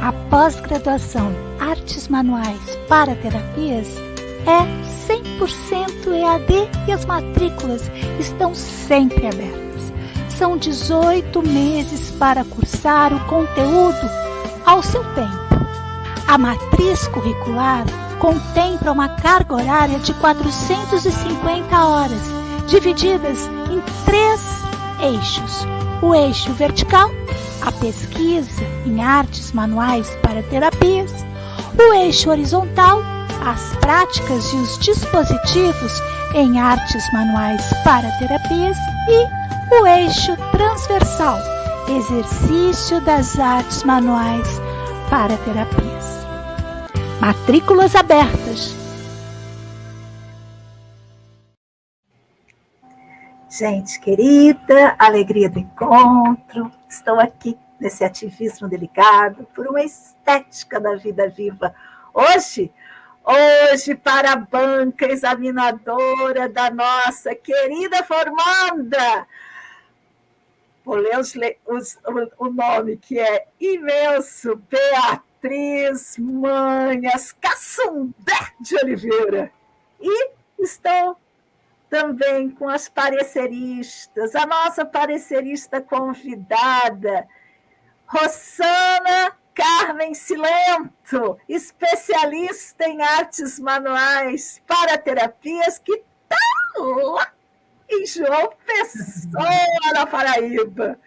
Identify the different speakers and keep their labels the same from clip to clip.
Speaker 1: A pós-graduação Artes Manuais para Terapias é 100% EAD e as matrículas estão sempre abertas. São 18 meses para cursar o conteúdo ao seu tempo. A matriz curricular contempla uma carga horária de 450 horas, divididas em 3 eixos. O eixo vertical, a pesquisa em artes manuais para terapias. O eixo horizontal, as práticas e os dispositivos em artes manuais para terapias. E o eixo transversal, exercício das artes manuais para terapias. Matrículas abertas.
Speaker 2: Gente querida, alegria do encontro. Estou aqui nesse ativismo delicado por uma estética da vida viva. Hoje para a banca examinadora da nossa querida formanda. Vou ler o nome, que é imenso, Beatriz Manhas Cassundé de Oliveira. E estou também com as pareceristas, a nossa parecerista convidada, Rossana Carmen Silento, especialista em artes manuais para terapias, que está lá em João Pessoa, na Paraíba.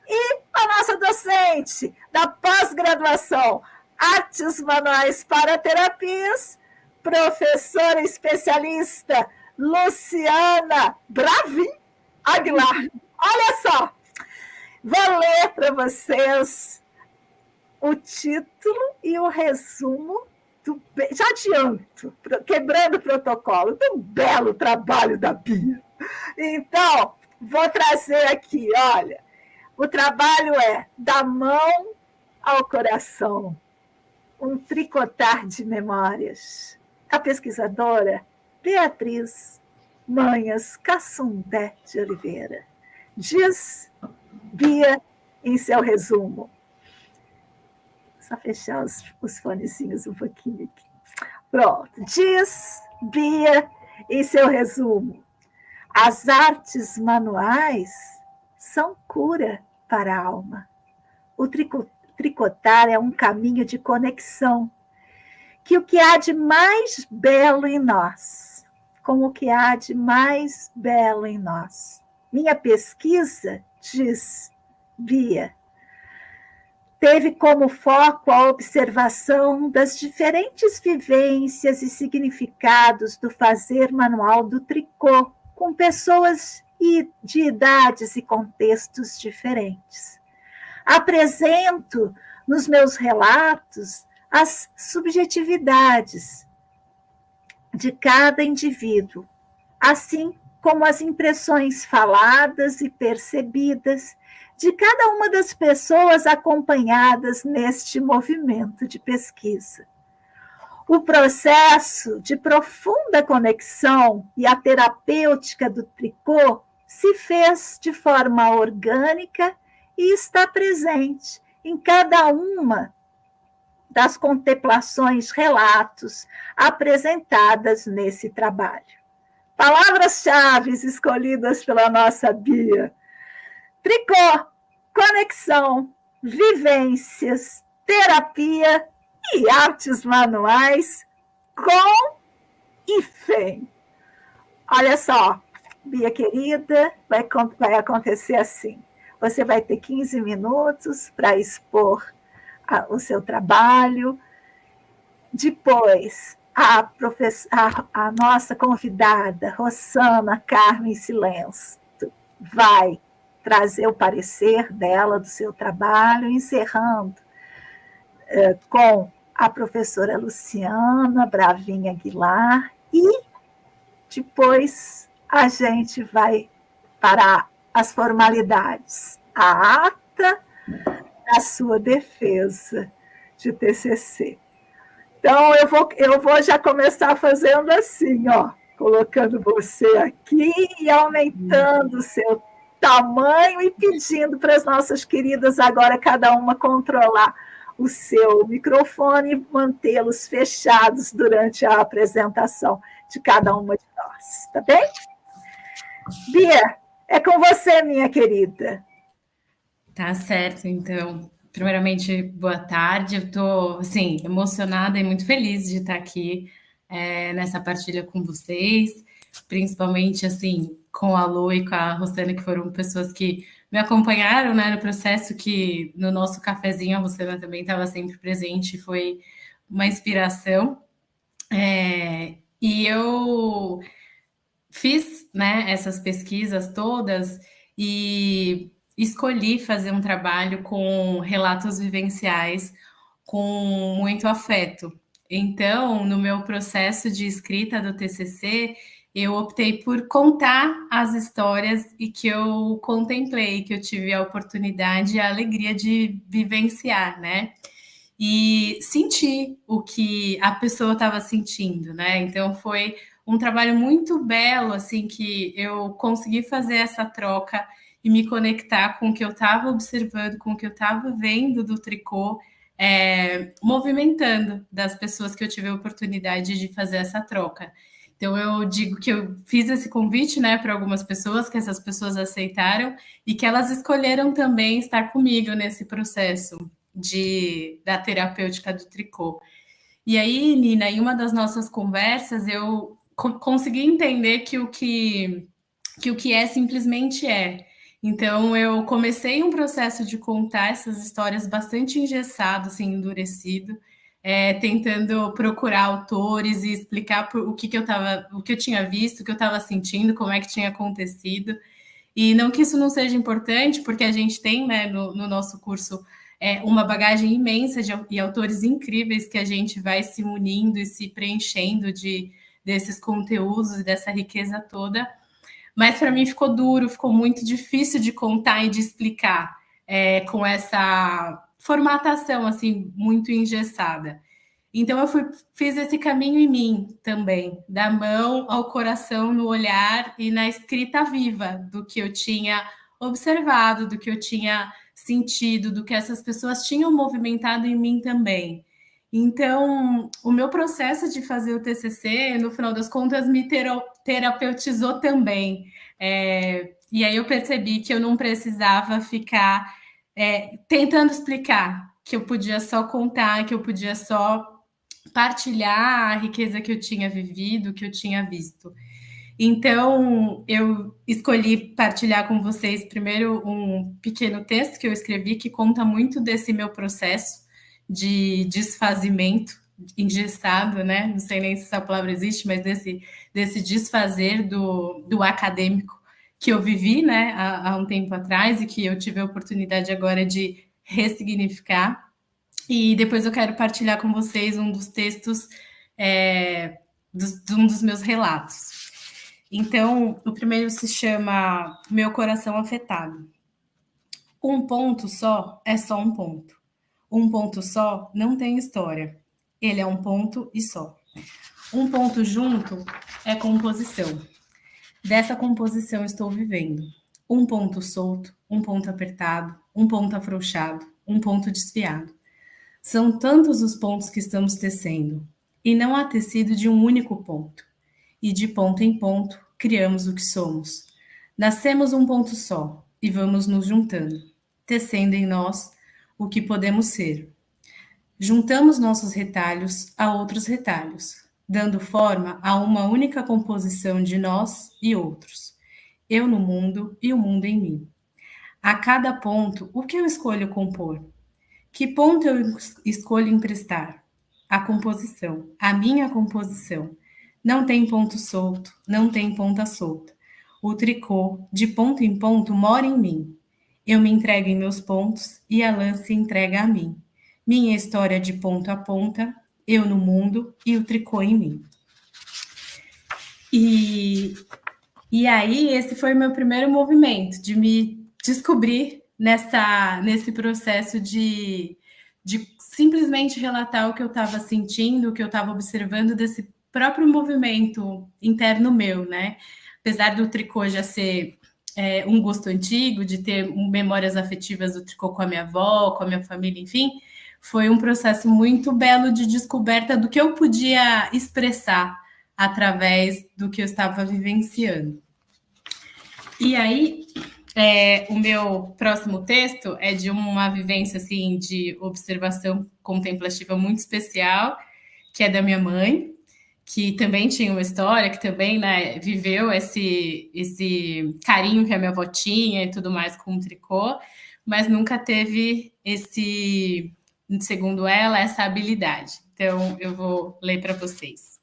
Speaker 2: E a nossa docente da pós-graduação Artes Manuais para Terapias, professora especialista Luciana Bravin Aguilar. Olha só, vou ler para vocês o título e o resumo já adianto, quebrando o protocolo, do belo trabalho da Bia. Então, vou trazer aqui, olha, o trabalho é Da Mão ao Coração, um tricotar de memórias. A pesquisadora Beatriz Manhas Cassundé de Oliveira. Diz Bia em seu resumo. Só fechar os fonezinhos um pouquinho aqui. Pronto. Diz Bia em seu resumo: as artes manuais são cura para a alma. O tricotar é um caminho de conexão que o que há de mais belo em nós, com o que há de mais belo em nós. Minha pesquisa, diz Bia, teve como foco a observação das diferentes vivências e significados do fazer manual do tricô, com pessoas de idades e contextos diferentes. Apresento nos meus relatos as subjetividades de cada indivíduo, assim como as impressões faladas e percebidas de cada uma das pessoas acompanhadas neste movimento de pesquisa. O processo de profunda conexão e a terapêutica do tricô se fez de forma orgânica e está presente em cada uma das contemplações, relatos apresentadas nesse trabalho. Palavras-chave escolhidas pela nossa Bia: tricô, conexão, vivências, terapia e artes manuais com hífen. Olha só, Bia querida, vai acontecer assim. Você vai ter 15 minutos para expor o seu trabalho. Depois, a nossa convidada, Rossana Carmen Silento, vai trazer o parecer dela, do seu trabalho, encerrando com a professora Luciana Bravin Aguilar, e depois a gente vai para as formalidades, a ata da sua defesa de TCC. Então, eu vou já começar fazendo assim, ó, colocando você aqui e aumentando o seu tamanho e pedindo para as nossas queridas agora, cada uma, controlar o seu microfone e mantê-los fechados durante a apresentação de cada uma de nós, tá bem? Bia, é com você, minha querida.
Speaker 3: Tá certo, então. Primeiramente, boa tarde. Eu estou, assim, emocionada e muito feliz de estar aqui nessa partilha com vocês, principalmente, assim, com a Lu e com a Rosana, que foram pessoas que me acompanharam, né, no processo, que no nosso cafezinho a Rosana também estava sempre presente, foi uma inspiração. E eu fiz, né, essas pesquisas todas e escolhi fazer um trabalho com relatos vivenciais com muito afeto. Então, no meu processo de escrita do TCC, eu optei por contar as histórias e que eu contemplei, que eu tive a oportunidade e a alegria de vivenciar, né? E sentir o que a pessoa estava sentindo, né? Então foi um trabalho muito belo, assim, que eu consegui fazer essa troca e me conectar com o que eu estava observando, com o que eu estava vendo do tricô, movimentando das pessoas que eu tive a oportunidade de fazer essa troca. Então eu digo que eu fiz esse convite, né, para algumas pessoas, que essas pessoas aceitaram e que elas escolheram também estar comigo nesse processo da terapêutica do tricô. E aí, Nina, em uma das nossas conversas, eu consegui entender que o que é simplesmente é. Então, eu comecei um processo de contar essas histórias bastante engessado, assim, endurecido, tentando procurar autores e explicar o que eu tinha visto, o que eu estava sentindo, como é que tinha acontecido. E não que isso não seja importante, porque a gente tem, né, no nosso curso uma bagagem imensa e autores incríveis que a gente vai se unindo e se preenchendo desses conteúdos e dessa riqueza toda. Mas para mim ficou duro, ficou muito difícil de contar e de explicar com essa formatação assim muito engessada. Então eu fiz esse caminho em mim também, da mão ao coração, no olhar e na escrita viva do que eu tinha observado, do que eu tinha sentido, do que essas pessoas tinham movimentado em mim também. Então, o meu processo de fazer o TCC, no final das contas, me terapeutizou também. E aí eu percebi que eu não precisava ficar tentando explicar, que eu podia só contar, que eu podia só partilhar a riqueza que eu tinha vivido, que eu tinha visto. Então, eu escolhi partilhar com vocês primeiro um pequeno texto que eu escrevi que conta muito desse meu processo de desfazimento engessado, né? Não sei nem se essa palavra existe, mas desse desfazer do acadêmico que eu vivi, né, há um tempo atrás e que eu tive a oportunidade agora de ressignificar. E depois eu quero partilhar com vocês um dos textos de um dos meus relatos. Então, o primeiro se chama Meu Coração Afetado. Um ponto só é só um ponto. Um ponto só não tem história. Ele é um ponto e só. Um ponto junto é composição. Dessa composição estou vivendo. Um ponto solto, um ponto apertado, um ponto afrouxado, um ponto desfiado. São tantos os pontos que estamos tecendo, e não há tecido de um único ponto. E de ponto em ponto, criamos o que somos. Nascemos um ponto só, e vamos nos juntando, tecendo em nós o que podemos ser. Juntamos nossos retalhos a outros retalhos, dando forma a uma única composição de nós e outros. Eu no mundo e o mundo em mim. A cada ponto, o que eu escolho compor? Que ponto eu escolho emprestar? A composição, a minha composição. Não tem ponto solto, não tem ponta solta. O tricô, de ponto em ponto, mora em mim. Eu me entrego em meus pontos e a lã se entrega a mim. Minha história de ponta a ponta, eu no mundo e o tricô em mim. E aí, esse foi o meu primeiro movimento, de me descobrir nesse processo de simplesmente relatar o que eu estava sentindo, o que eu estava observando desse próprio movimento interno meu, né? Apesar do tricô já ser um gosto antigo, de ter memórias afetivas do tricô com a minha avó, com a minha família, enfim, foi um processo muito belo de descoberta do que eu podia expressar através do que eu estava vivenciando. E aí, o meu próximo texto é de uma vivência assim, de observação contemplativa muito especial, que é da minha mãe, que também tinha uma história, que também, né, viveu esse carinho que a minha avó tinha e tudo mais com o tricô, mas nunca teve segundo ela, essa habilidade. Então, eu vou ler para vocês.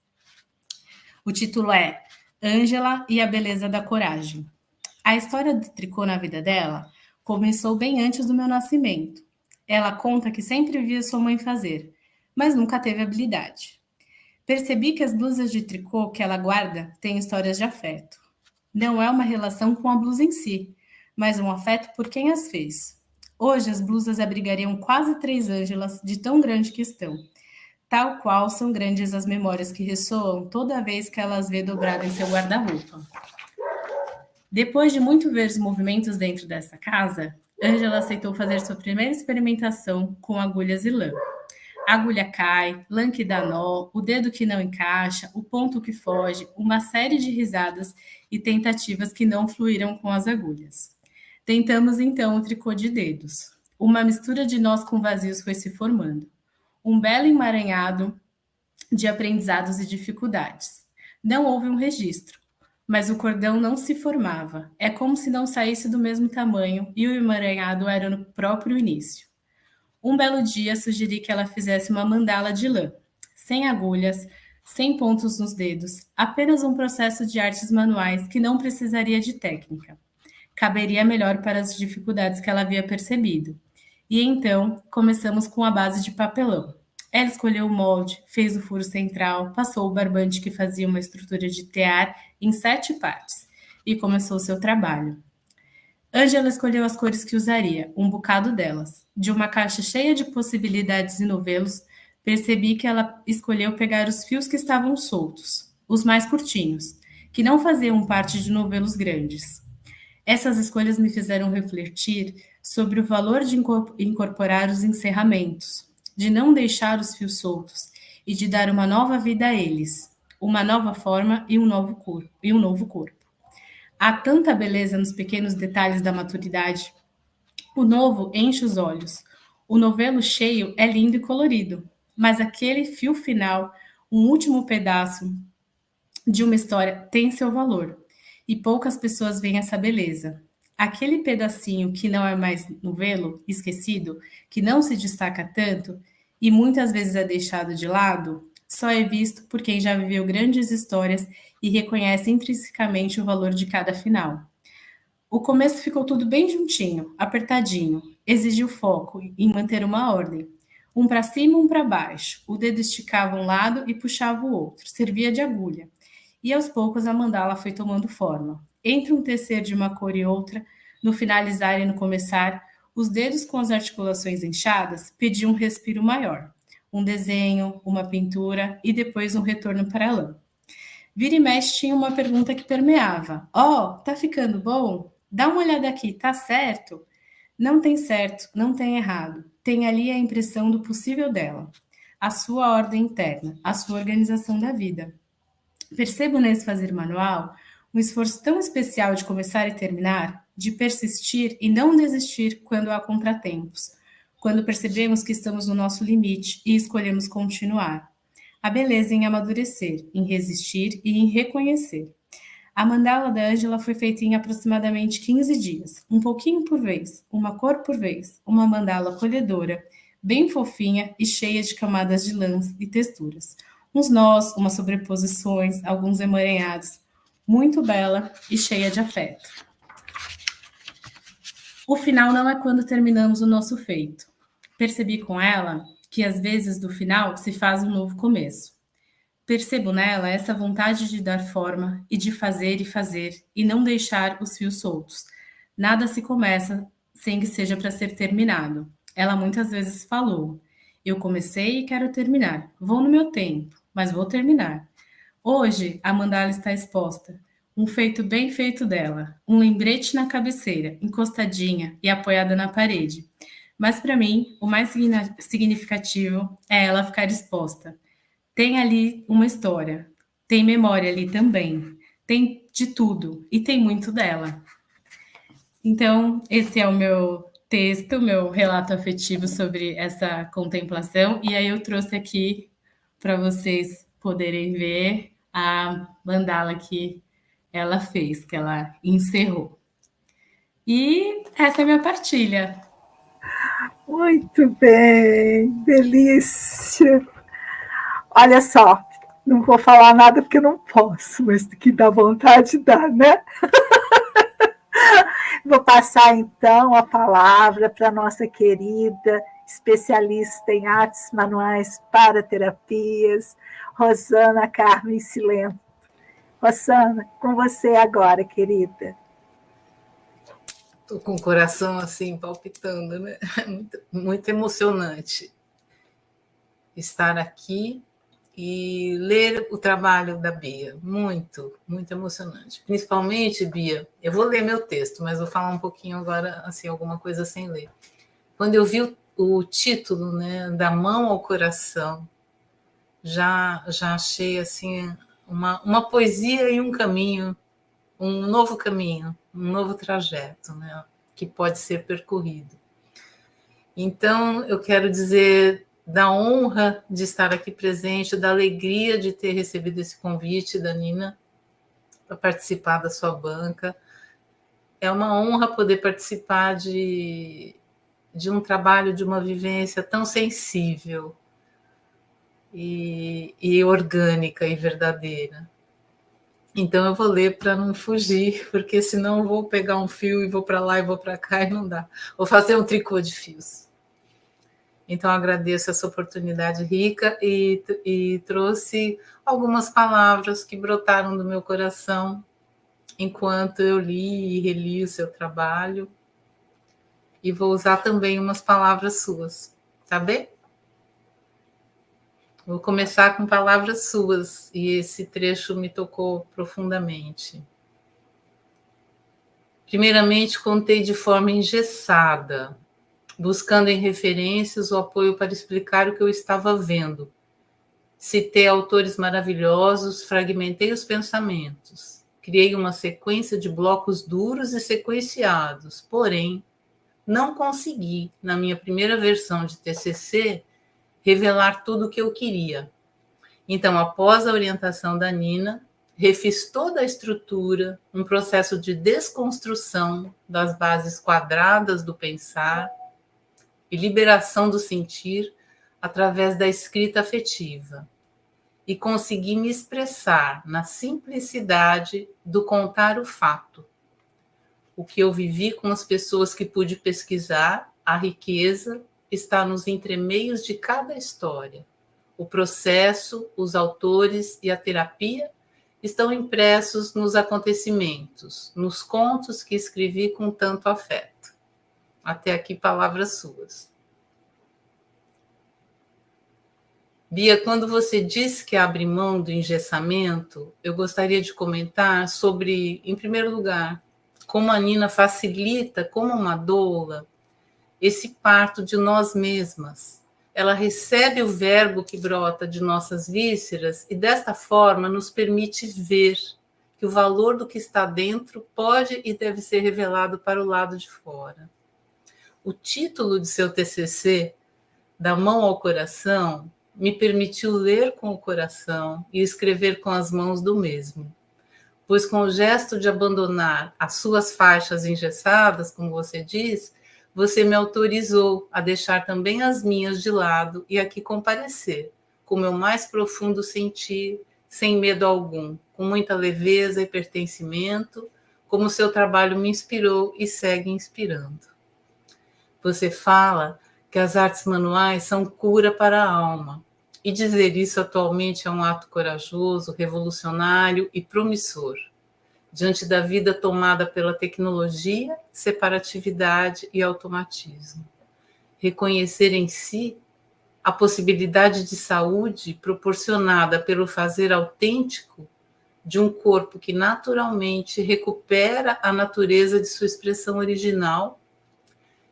Speaker 3: O título é Ângela e a Beleza da Coragem. A história do tricô na vida dela começou bem antes do meu nascimento. Ela conta que sempre via sua mãe fazer, mas nunca teve habilidade. Percebi que as blusas de tricô que ela guarda têm histórias de afeto. Não é uma relação com a blusa em si, mas um afeto por quem as fez. Hoje as blusas abrigariam quase 3 Ângelas de tão grande que estão. Tal qual são grandes as memórias que ressoam toda vez que ela as vê dobrada em seu guarda-roupa. Depois de muito ver os movimentos dentro dessa casa, Ângela aceitou fazer sua primeira experimentação com agulhas e lã. A agulha cai, lã que dá nó, o dedo que não encaixa, o ponto que foge, uma série de risadas e tentativas que não fluíram com as agulhas. Tentamos então o tricô de dedos. Uma mistura de nós com vazios foi se formando. Um belo emaranhado de aprendizados e dificuldades. Não houve um registro, mas o cordão não se formava. É como se não saísse do mesmo tamanho e o emaranhado era no próprio início. Um belo dia, sugeri que ela fizesse uma mandala de lã, sem agulhas, sem pontos nos dedos, apenas um processo de artes manuais que não precisaria de técnica. Caberia melhor para as dificuldades que ela havia percebido. E então, começamos com a base de papelão. Ela escolheu o molde, fez o furo central, passou o barbante que fazia uma estrutura de tear em 7 partes e começou seu trabalho. Ângela escolheu as cores que usaria, um bocado delas. De uma caixa cheia de possibilidades e novelos, percebi que ela escolheu pegar os fios que estavam soltos, os mais curtinhos, que não faziam parte de novelos grandes. Essas escolhas me fizeram refletir sobre o valor de incorporar os encerramentos, de não deixar os fios soltos e de dar uma nova vida a eles, uma nova forma e um novo corpo. Há tanta beleza nos pequenos detalhes da maturidade. O novo enche os olhos. O novelo cheio é lindo e colorido, mas aquele fio final, um último pedaço de uma história, tem seu valor. E poucas pessoas veem essa beleza. Aquele pedacinho que não é mais novelo, esquecido, que não se destaca tanto e muitas vezes é deixado de lado, só é visto por quem já viveu grandes histórias e reconhece intrinsecamente o valor de cada final. O começo ficou tudo bem juntinho, apertadinho, exigiu foco em manter uma ordem. Um para cima, um para baixo, o dedo esticava um lado e puxava o outro, servia de agulha. E aos poucos a mandala foi tomando forma. Entre um tecer de uma cor e outra, no finalizar e no começar, os dedos com as articulações inchadas pediam um respiro maior. Um desenho, uma pintura e depois um retorno para a lã. Vira e mexe tinha uma pergunta que permeava. Tá ficando bom? Dá uma olhada aqui, tá certo? Não tem certo, não tem errado. Tem ali a impressão do possível dela. A sua ordem interna, a sua organização da vida. Percebo nesse fazer manual um esforço tão especial de começar e terminar, de persistir e não desistir quando há contratempos, quando percebemos que estamos no nosso limite e escolhemos continuar. A beleza em amadurecer, em resistir e em reconhecer. A mandala da Ângela foi feita em aproximadamente 15 dias, um pouquinho por vez, uma cor por vez, uma mandala acolhedora, bem fofinha e cheia de camadas de lãs e texturas. Uns nós, umas sobreposições, alguns emaranhados, muito bela e cheia de afeto. O final não é quando terminamos o nosso feito. Percebi com ela que às vezes do final se faz um novo começo. Percebo nela essa vontade de dar forma e de fazer e não deixar os fios soltos. Nada se começa sem que seja para ser terminado. Ela muitas vezes falou, eu comecei e quero terminar, vou no meu tempo, mas vou terminar. Hoje a mandala está exposta, um feito bem feito dela, um lembrete na cabeceira, encostadinha e apoiada na parede. Mas para mim, o mais significativo é ela ficar exposta. Tem ali uma história, tem memória ali também, tem de tudo e tem muito dela. Então, esse é o meu texto, meu relato afetivo sobre essa contemplação, e aí eu trouxe aqui para vocês poderem ver a mandala que ela fez, que ela encerrou. E essa é a minha partilha.
Speaker 2: Muito bem, delícia. Olha só, não vou falar nada porque não posso, mas que dá vontade dá, né? Vou passar então a palavra para a nossa querida especialista em artes manuais para terapias, Rosana Carmen Silento. Rosana, com você agora, querida.
Speaker 4: Estou com o coração assim palpitando, né? Muito, muito emocionante estar aqui e ler o trabalho da Bia. Muito, muito emocionante. Principalmente, Bia, eu vou ler meu texto, mas vou falar um pouquinho agora, assim, alguma coisa sem ler. Quando eu vi o título, né, da mão ao coração, já achei assim uma poesia e um caminho, um novo caminho, um novo trajeto, né, que pode ser percorrido. Então, eu quero dizer da honra de estar aqui presente, da alegria de ter recebido esse convite da Nina para participar da sua banca. É uma honra poder participar de um trabalho, de uma vivência tão sensível e orgânica e verdadeira. Então eu vou ler para não fugir, porque senão eu vou pegar um fio e vou para lá e vou para cá e não dá. Vou fazer um tricô de fios. Então agradeço essa oportunidade rica e trouxe algumas palavras que brotaram do meu coração enquanto eu li e reli o seu trabalho. E vou usar também umas palavras suas, tá bem? Vou começar com palavras suas, e esse trecho me tocou profundamente. Primeiramente, contei de forma engessada, buscando em referências o apoio para explicar o que eu estava vendo. Citei autores maravilhosos, fragmentei os pensamentos, criei uma sequência de blocos duros e sequenciados, porém, não consegui, na minha primeira versão de TCC, revelar tudo o que eu queria. Então, após a orientação da Nina, refiz toda a estrutura, um processo de desconstrução das bases quadradas do pensar e liberação do sentir através da escrita afetiva. E consegui me expressar na simplicidade do contar o fato. O que eu vivi com as pessoas que pude pesquisar, a riqueza está nos entremeios de cada história. O processo, os autores e a terapia estão impressos nos acontecimentos, nos contos que escrevi com tanto afeto. Até aqui, palavras suas. Bia, quando você disse que abre mão do engessamento, eu gostaria de comentar sobre, em primeiro lugar, como a Nina facilita, como uma doula, esse parto de nós mesmas. Ela recebe o verbo que brota de nossas vísceras e, desta forma, nos permite ver que o valor do que está dentro pode e deve ser revelado para o lado de fora. O título de seu TCC, Da Mão ao Coração, me permitiu ler com o coração e escrever com as mãos do mesmo. Pois com o gesto de abandonar as suas faixas engessadas, como você diz, você me autorizou a deixar também as minhas de lado e aqui comparecer, com meu mais profundo sentir, sem medo algum, com muita leveza e pertencimento, como o seu trabalho me inspirou e segue inspirando. Você fala que as artes manuais são cura para a alma, e dizer isso atualmente é um ato corajoso, revolucionário e promissor, diante da vida tomada pela tecnologia, separatividade e automatismo. Reconhecer em si a possibilidade de saúde proporcionada pelo fazer autêntico de um corpo que naturalmente recupera a natureza de sua expressão original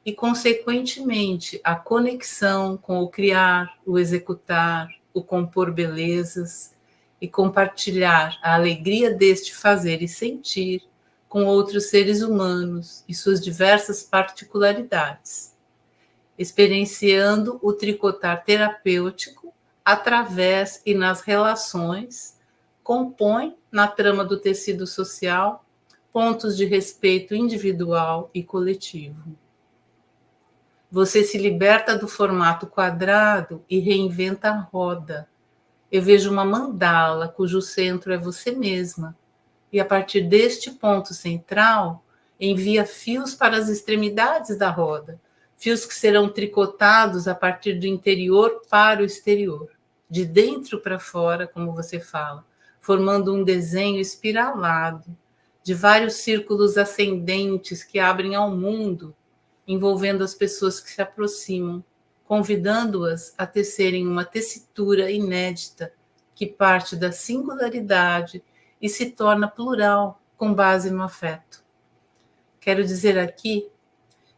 Speaker 4: e, consequentemente, a conexão com o criar, o executar, o compor belezas e compartilhar a alegria deste fazer e sentir com outros seres humanos e suas diversas particularidades, experienciando o tricotar terapêutico através e nas relações, compõe na trama do tecido social pontos de respeito individual e coletivo. Você se liberta do formato quadrado e reinventa a roda. Eu vejo uma mandala cujo centro é você mesma, e a partir deste ponto central, envia fios para as extremidades da roda, fios que serão tricotados a partir do interior para o exterior, de dentro para fora, como você fala, formando um desenho espiralado, de vários círculos ascendentes que abrem ao mundo, envolvendo as pessoas que se aproximam, convidando-as a tecerem uma tessitura inédita que parte da singularidade e se torna plural com base no afeto. Quero dizer aqui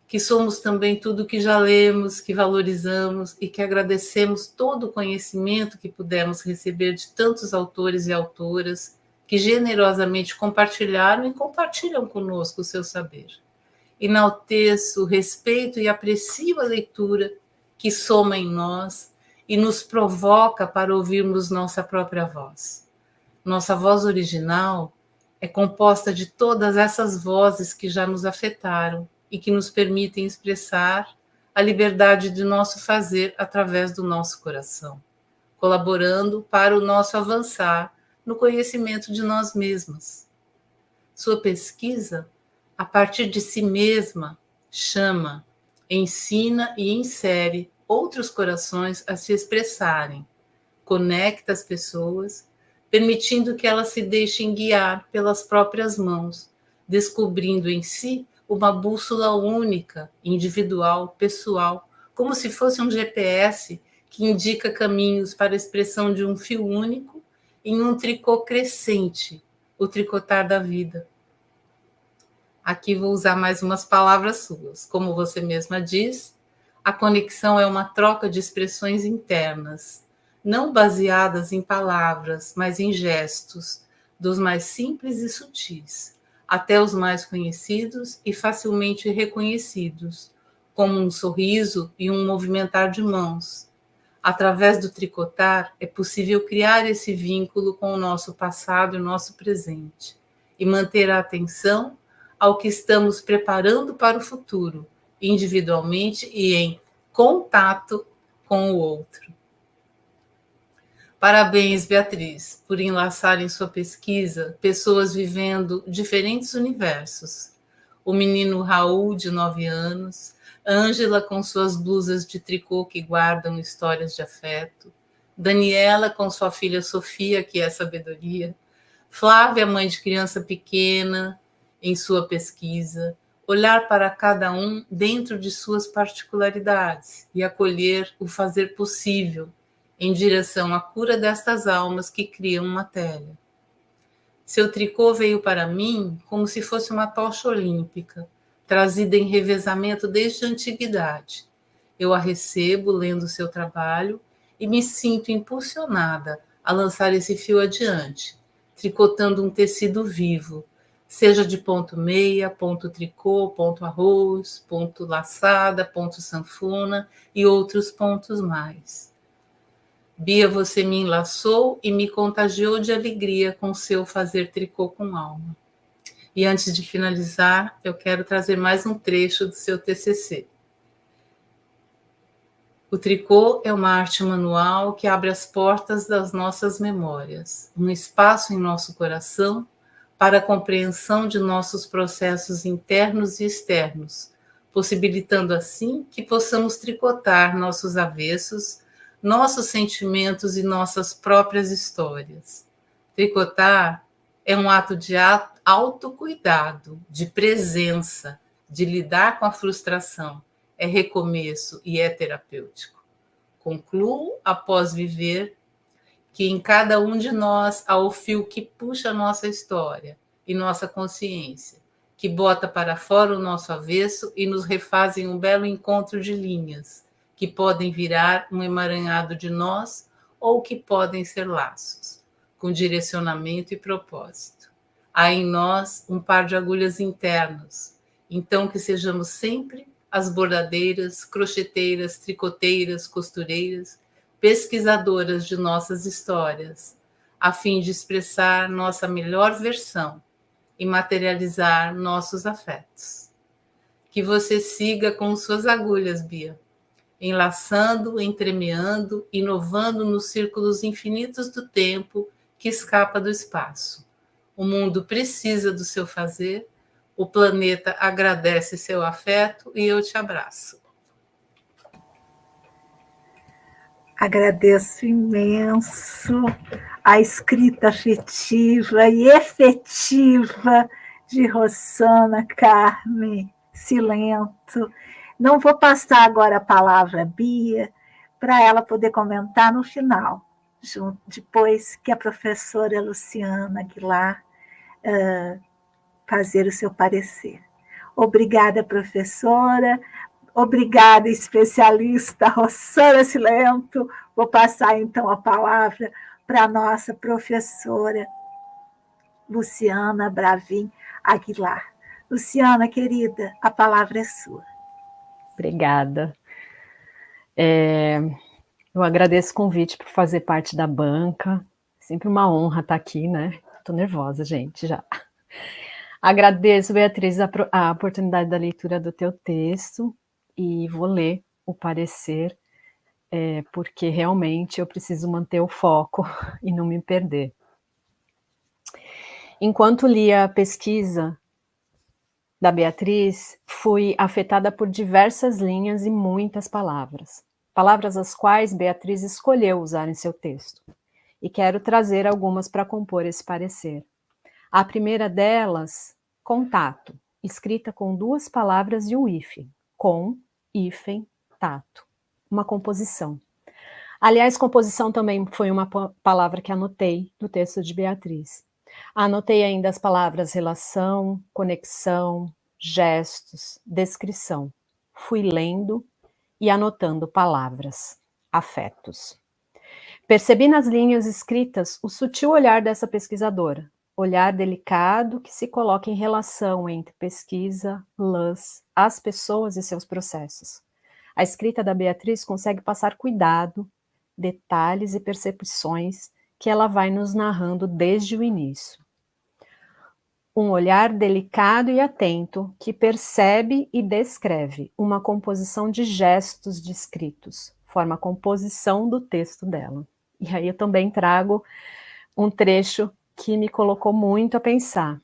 Speaker 4: que somos também tudo que já lemos, que valorizamos e que agradecemos todo o conhecimento que pudemos receber de tantos autores e autoras que generosamente compartilharam e compartilham conosco o seu saber. Enalteço, respeito e aprecio a leitura que soma em nós e nos provoca para ouvirmos nossa própria voz. Nossa voz original é composta de todas essas vozes que já nos afetaram e que nos permitem expressar a liberdade de nosso fazer através do nosso coração, colaborando para o nosso avançar no conhecimento de nós mesmas. Sua pesquisa, a partir de si mesma, chama, ensina e insere outros corações a se expressarem, conecta as pessoas, permitindo que elas se deixem guiar pelas próprias mãos, descobrindo em si uma bússola única, individual, pessoal, como se fosse um GPS que indica caminhos para a expressão de um fio único em um tricô crescente, o tricotar da vida. Aqui vou usar mais umas palavras suas. Como você mesma diz, a conexão é uma troca de expressões internas, não baseadas em palavras, mas em gestos, dos mais simples e sutis, até os mais conhecidos e facilmente reconhecidos, como um sorriso e um movimentar de mãos. Através do tricotar, é possível criar esse vínculo com o nosso passado e o nosso presente, e manter a atenção ao que estamos preparando para o futuro, individualmente e em contato com o outro. Parabéns, Beatriz, por enlaçar em sua pesquisa pessoas vivendo diferentes universos. O menino Raul, de 9 anos, Ângela com suas blusas de tricô que guardam histórias de afeto, Daniela com sua filha Sofia, que é sabedoria, Flávia, mãe de criança pequena, em sua pesquisa, olhar para cada um dentro de suas particularidades e acolher o fazer possível em direção à cura destas almas que criam matéria. Seu tricô veio para mim como se fosse uma tocha olímpica, trazida em revezamento desde a antiguidade. Eu a recebo lendo seu trabalho e me sinto impulsionada a lançar esse fio adiante, tricotando um tecido vivo, seja de ponto meia, ponto tricô, ponto arroz, ponto laçada, ponto sanfona e outros pontos mais. Bia, você me enlaçou e me contagiou de alegria com seu fazer tricô com alma. E antes de finalizar, eu quero trazer mais um trecho do seu TCC. O tricô é uma arte manual que abre as portas das nossas memórias, um espaço em nosso coração para a compreensão de nossos processos internos e externos, possibilitando assim que possamos tricotar nossos avessos, nossos sentimentos e nossas próprias histórias. Tricotar é um ato de autocuidado, de presença, de lidar com a frustração, é recomeço e é terapêutico. Concluo, após viver, que em cada um de nós há o fio que puxa a nossa história e nossa consciência, que bota para fora o nosso avesso e nos refazem um belo encontro de linhas, que podem virar um emaranhado de nós ou que podem ser laços, com direcionamento e propósito. Há em nós um par de agulhas internos, então que sejamos sempre as bordadeiras, crocheteiras, tricoteiras, costureiras, pesquisadoras de nossas histórias, a fim de expressar nossa melhor versão e materializar nossos afetos. Que você siga com suas agulhas, Bia, enlaçando, entremeando, inovando nos círculos infinitos do tempo que escapa do espaço. O mundo precisa do seu fazer, o planeta agradece seu afeto e eu te abraço.
Speaker 2: Agradeço imenso a escrita afetiva e efetiva de Rossana Carmen Cilento. Não vou passar agora a palavra à Bia, para ela poder comentar no final, depois que a professora Luciana Aguilar fazer o seu parecer. Obrigada, professora. Obrigada, especialista Rossana Cilento. Vou passar, então, a palavra para a nossa professora Luciana Bravin Aguilar. Luciana, querida, a palavra é sua.
Speaker 5: Obrigada. Eu agradeço o convite por fazer parte da banca. Sempre uma honra estar aqui, né? Estou nervosa, gente, já. Agradeço, Beatriz, a oportunidade da leitura do teu texto e vou ler o parecer, porque realmente eu preciso manter o foco e não me perder. Enquanto lia a pesquisa da Beatriz, fui afetada por diversas linhas e muitas palavras. Palavras as quais Beatriz escolheu usar em seu texto. E quero trazer algumas para compor esse parecer. A primeira delas, contato, escrita com 2 palavras e um hífen. Com, hífen, tato. Uma composição. Aliás, composição também foi uma palavra que anotei no texto de Beatriz. Anotei ainda as palavras relação, conexão, gestos, descrição. Fui lendo e anotando palavras, afetos. Percebi nas linhas escritas o sutil olhar dessa pesquisadora, olhar delicado que se coloca em relação entre pesquisa, lãs, as pessoas e seus processos. A escrita da Beatriz consegue passar cuidado, detalhes e percepções que ela vai nos narrando desde o início. Um olhar delicado e atento que percebe e descreve uma composição de gestos descritos, forma a composição do texto dela. E aí eu também trago um trecho que me colocou muito a pensar.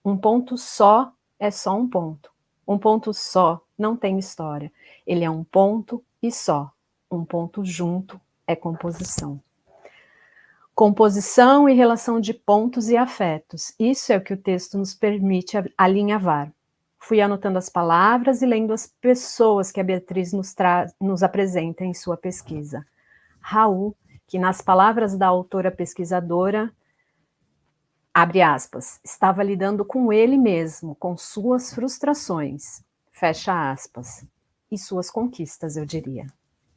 Speaker 5: Um ponto só é só um ponto. Um ponto só não tem história. Ele é um ponto e só. Um ponto junto é composição. Composição e relação de pontos e afetos. Isso é o que o texto nos permite alinhavar. Fui anotando as palavras e lendo as pessoas que a Beatriz nos apresenta em sua pesquisa. Raul, que nas palavras da autora pesquisadora, abre aspas, estava lidando com ele mesmo, com suas frustrações, fecha aspas, e suas conquistas, eu diria.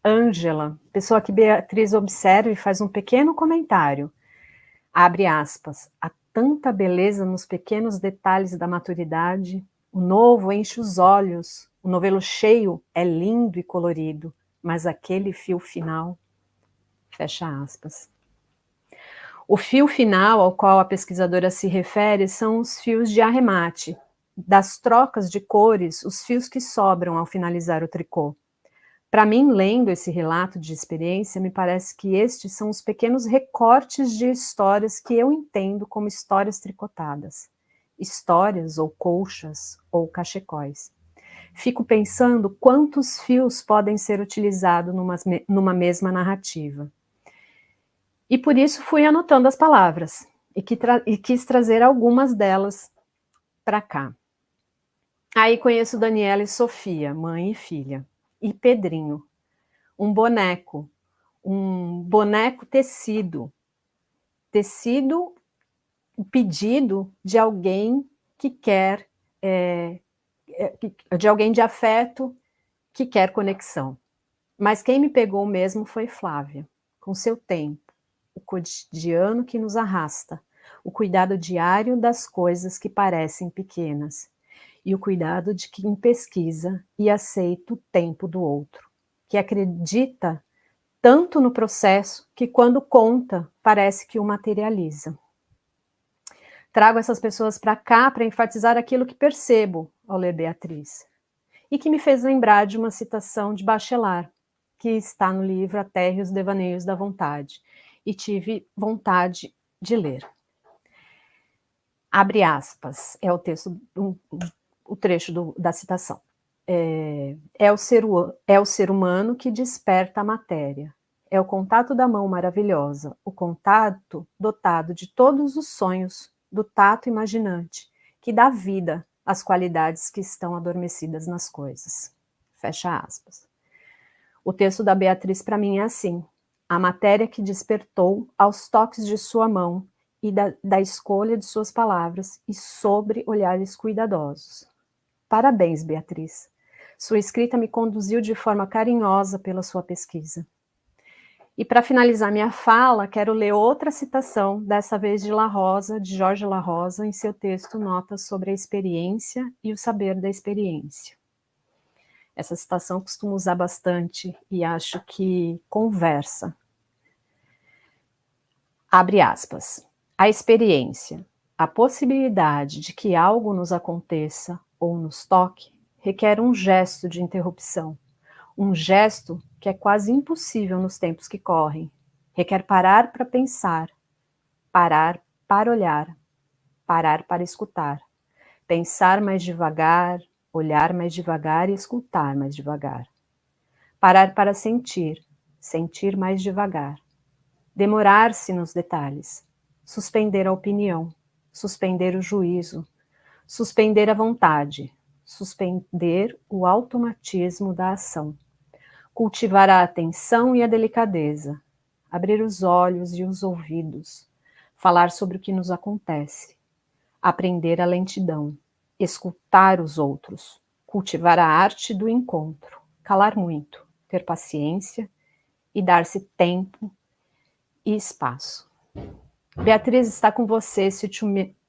Speaker 5: Ângela, pessoa que Beatriz observa e faz um pequeno comentário, abre aspas, há tanta beleza nos pequenos detalhes da maturidade, o novo enche os olhos, o novelo cheio é lindo e colorido, mas aquele fio final, fecha aspas. O fio final ao qual a pesquisadora se refere são os fios de arremate, das trocas de cores, os fios que sobram ao finalizar o tricô. Para mim, lendo esse relato de experiência, me parece que estes são os pequenos recortes de histórias que eu entendo como histórias tricotadas. Histórias ou colchas ou cachecóis. Fico pensando quantos fios podem ser utilizados numa mesma narrativa. E por isso fui anotando as palavras e quis trazer algumas delas para cá. Aí conheço Daniela e Sofia, mãe e filha. E Pedrinho, um boneco tecido, o pedido de alguém que quer de alguém de afeto que quer conexão. Mas quem me pegou mesmo foi Flávia, com seu tempo, o cotidiano que nos arrasta, o cuidado diário das coisas que parecem pequenas, e o cuidado de quem pesquisa e aceita o tempo do outro, que acredita tanto no processo que quando conta, parece que o materializa. Trago essas pessoas para cá para enfatizar aquilo que percebo ao ler Beatriz, e que me fez lembrar de uma citação de Bachelard, que está no livro A Terra e os Devaneios da Vontade, e tive vontade de ler. Abre aspas, é o texto, o trecho da citação. É o ser humano que desperta a matéria. É o contato da mão maravilhosa, o contato dotado de todos os sonhos, do tato imaginante, que dá vida às qualidades que estão adormecidas nas coisas. Fecha aspas. O texto da Beatriz para mim é assim: a matéria que despertou aos toques de sua mão e da escolha de suas palavras e sobre olhares cuidadosos. Parabéns, Beatriz. Sua escrita me conduziu de forma carinhosa pela sua pesquisa. E para finalizar minha fala, quero ler outra citação, dessa vez de Jorge La Rosa, em seu texto Notas sobre a Experiência e o Saber da Experiência. Essa citação costumo usar bastante e acho que conversa. Abre aspas. A experiência, a possibilidade de que algo nos aconteça ou nos toque, requer um gesto de interrupção. Um gesto que é quase impossível nos tempos que correm. Requer parar para pensar, parar para olhar, parar para escutar, pensar mais devagar, olhar mais devagar e escutar mais devagar. Parar para sentir, sentir mais devagar. Demorar-se nos detalhes, suspender a opinião, suspender o juízo, suspender a vontade, suspender o automatismo da ação. Cultivar a atenção e a delicadeza, abrir os olhos e os ouvidos, falar sobre o que nos acontece, aprender a lentidão, escutar os outros, cultivar a arte do encontro, calar muito, ter paciência e dar-se tempo e espaço. Beatriz está com você esse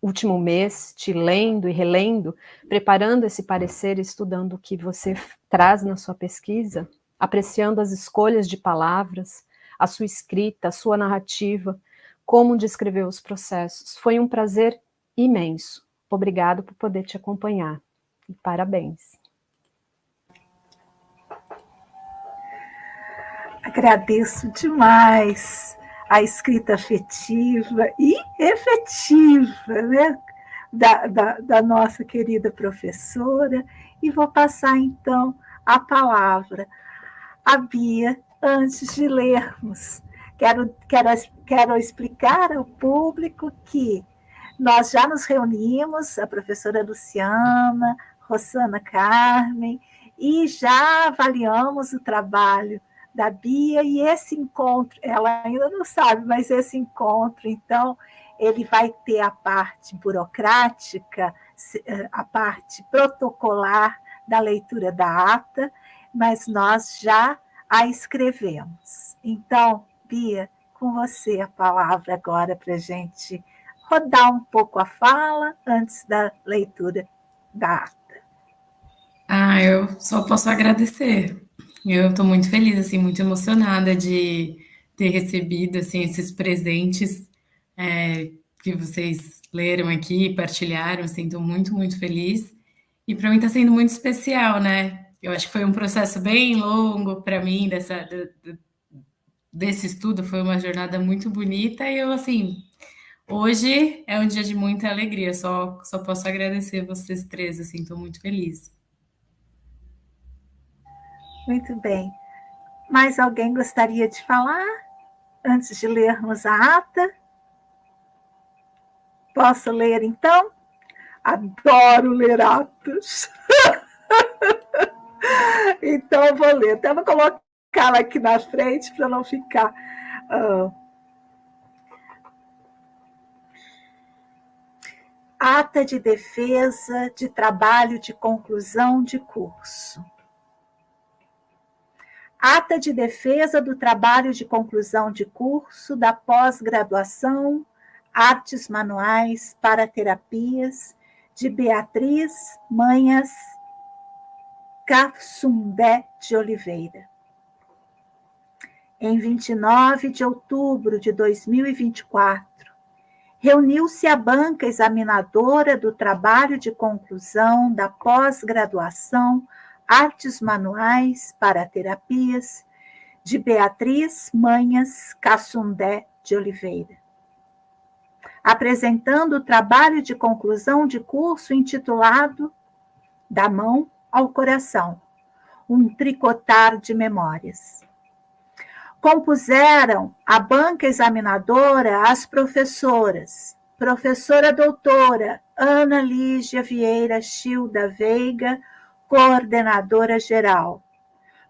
Speaker 5: último mês, te lendo e relendo, preparando esse parecer, estudando o que você traz na sua pesquisa, apreciando as escolhas de palavras, a sua escrita, a sua narrativa, como descrever os processos. Foi um prazer imenso. Obrigado por poder te acompanhar. E parabéns.
Speaker 2: Agradeço demais a escrita afetiva e efetiva, né, da nossa querida professora. E vou passar, então, a palavra à Bia, antes de lermos. Quero explicar ao público que nós já nos reunimos, a professora Luciana, Rosana Carmen, e já avaliamos o trabalho da Bia, e esse encontro, ela ainda não sabe, mas esse encontro, então, ele vai ter a parte burocrática, a parte protocolar da leitura da ata, mas nós já a escrevemos. Então, Bia, com você a palavra agora para a gente rodar um pouco a fala antes da leitura da ata.
Speaker 3: Eu só posso agradecer. Eu estou muito feliz, assim, muito emocionada de ter recebido assim, esses presentes que vocês leram aqui, partilharam, assim, estou muito, muito feliz. E para mim está sendo muito especial, né? Eu acho que foi um processo bem longo para mim, desse estudo, foi uma jornada muito bonita, e eu, assim, hoje é um dia de muita alegria, só posso agradecer vocês três, assim, estou muito feliz.
Speaker 2: Muito bem. Mais alguém gostaria de falar antes de lermos a ata? Posso ler, então? Adoro ler atas. Então, eu vou ler. Até vou colocá-la aqui na frente para não ficar... Ata de defesa de trabalho de conclusão de curso. Ata de defesa do trabalho de conclusão de curso da pós-graduação Artes Manuais para Terapias de Beatriz Manhas Cassundé de Oliveira. Em 29 de outubro de 2024, reuniu-se a banca examinadora do trabalho de conclusão da pós-graduação Artes Manuais para Terapias de Beatriz Manhas Cassundé de Oliveira, apresentando o trabalho de conclusão de curso intitulado Da Mão ao Coração, um tricotar de memórias. Compuseram a banca examinadora as professoras, professora doutora Ana Lígia Vieira Chil da Veiga, coordenadora geral,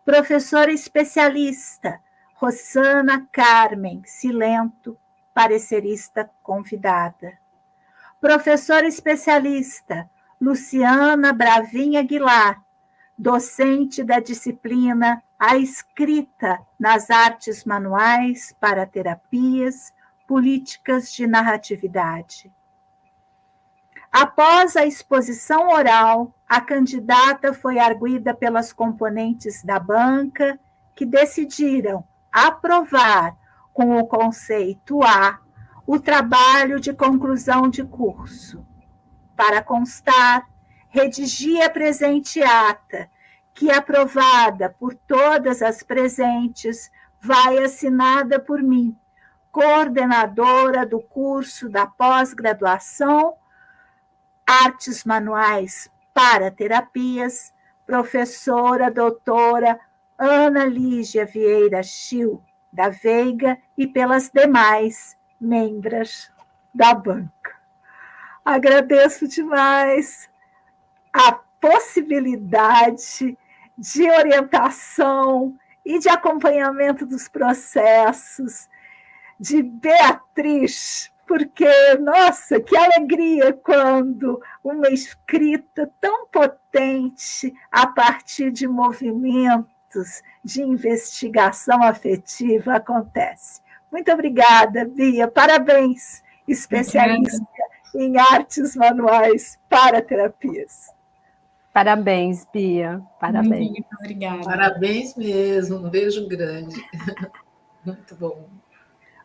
Speaker 2: professora especialista Rosana Carmen Silento, parecerista convidada, professora especialista Luciana Bravinha Aguilar, docente da disciplina A Escrita nas Artes Manuais para Terapias, Políticas de Narratividade. Após a exposição oral, a candidata foi arguida pelas componentes da banca, que decidiram aprovar com o conceito A o trabalho de conclusão de curso. Para constar, redigi a presente ata, que, aprovada por todas as presentes, vai assinada por mim, coordenadora do curso da pós-graduação Artes Manuais para Terapias, professora doutora Ana Lígia Vieira Chil da Veiga e pelas demais membros da banca. Agradeço demais a possibilidade de orientação e de acompanhamento dos processos de Beatriz, porque, nossa, que alegria quando uma escrita tão potente a partir de movimentos de investigação afetiva acontece. Muito obrigada, Bia. Parabéns, especialista em artes manuais para terapias.
Speaker 5: Parabéns, Bia. Parabéns.
Speaker 3: Muito obrigada.
Speaker 4: Parabéns mesmo. Um beijo grande. Muito bom.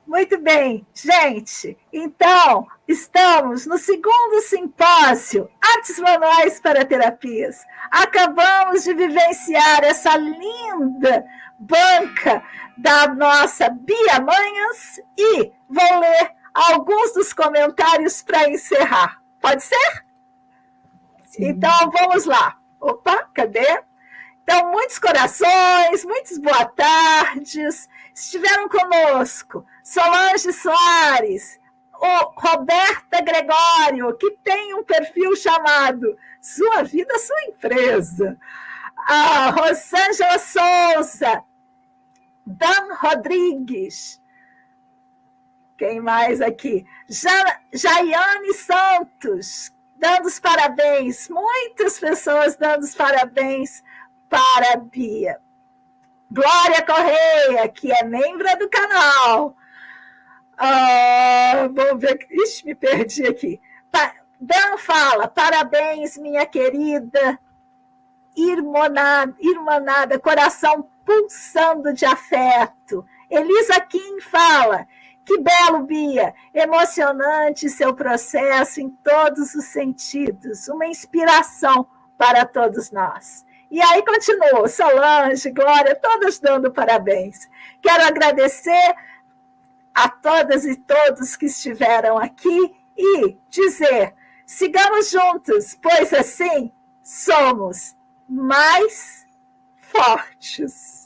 Speaker 2: Muito bem, gente. Então, estamos no segundo simpósio Artes Manuais para Terapias. Acabamos de vivenciar essa linda banca da nossa Bia Manhas e vou ler alguns dos comentários para encerrar. Pode ser? Sim. Então, vamos lá. Opa, cadê? Então, muitos corações, muitas boas tardes. Estiveram conosco Solange Soares, o Roberta Gregório, que tem um perfil chamado Sua Vida, Sua Empresa. A Rosângela Souza, Dan Rodrigues. Quem mais aqui? Jaiane Santos, dando os parabéns. Muitas pessoas dando os parabéns para a Bia. Glória Correia, que é membro do canal. Vamos ver. Ixi, me perdi aqui. Dan fala, parabéns, minha querida irmanada, coração pulsando de afeto. Elisa Kim fala, que belo, Bia, emocionante seu processo em todos os sentidos, uma inspiração para todos nós. E aí continua, Solange, Glória, todas dando parabéns. Quero agradecer a todas e todos que estiveram aqui e dizer, sigamos juntos, pois assim somos mais fortes.